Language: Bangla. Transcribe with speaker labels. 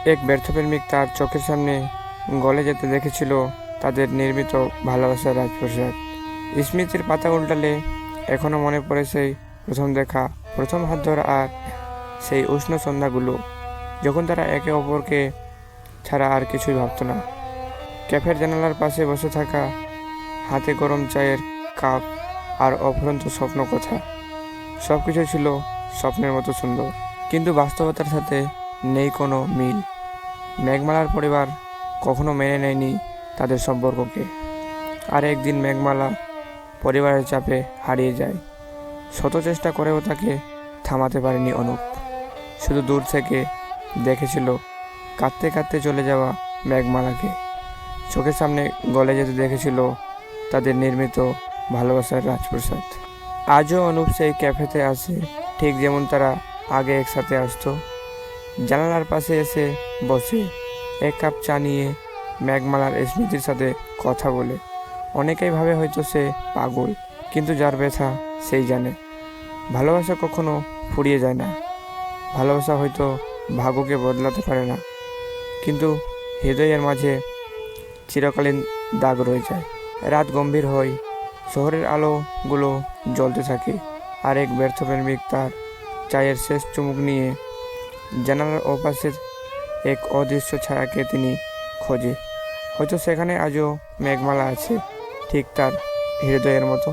Speaker 1: এক ব্যর্থ প্রেমিক তার চোখের সামনে গলে যেতে দেখেছিল তাদের নির্মিত ভালোবাসার রাজপ্রাসাদ। স্মৃতির পাতা উল্টালে এখনো মনে পড়ে সেই প্রথম দেখা, প্রথম হাত ধরা আর সেই উষ্ণ সন্ধ্যাগুলো, যখন তারা একে অপরকে ছাড়া আর কিছুই ভাবতো না। ক্যাফের জানালার পাশে বসে থাকা, হাতে গরম চায়ের কাপ আর অফুরন্ত স্বপ্ন কথা, সব কিছু ছিল স্বপ্নের মতো সুন্দর, কিন্তু বাস্তবতার সাথে নেই কোনো মিল। মেঘমালার পরিবার কখনো মেনে নেয়নি তাদের সম্পর্ককে। আর একদিন মেঘমালা পরিবারের চাপে হারিয়ে যায়। শত চেষ্টা করেও তাকে থামাতে পারেনি অনুপ। শুধু দূর থেকে দেখেছিল কাঁদতে কাঁদতে চলে যাওয়া মেঘমালাকে, চোখের সামনে গলে যেতে দেখেছিল তাদের নির্মিত ভালোবাসার রাজপ্রাসাদ। আজও অনুপ সেই ক্যাফেতে আসে, ঠিক যেমন তারা আগে একসাথে আসতো। জানালার পাশে এসে বসে, এক কাপ চা নিয়ে মেঘমালার স্মৃতির সাথে কথা বলে। অনেকেই ভাবে হয়তো সে পাগল, কিন্তু যার ব্যথা সেই জানে। ভালোবাসা কখনো ফুরিয়ে যায় না। ভালোবাসা হয়তো ভাগ্যকে বদলাতে পারে না, কিন্তু হৃদয়ের মাঝে চিরকালীন দাগ রয়ে যায়। রাত গম্ভীর হয়, শহরের আলোগুলো জ্বলতে থাকে, আর এক ব্যর্থ প্রেমিক তার চায়ের শেষ চুমুক নিয়ে জানালার ওপাশের এক অদৃশ্য ছায়াকে তিনি খোঁজে। হয়তো সেখানে আজও মেঘমালা আছে, ঠিক তার হৃদয়ের মতো।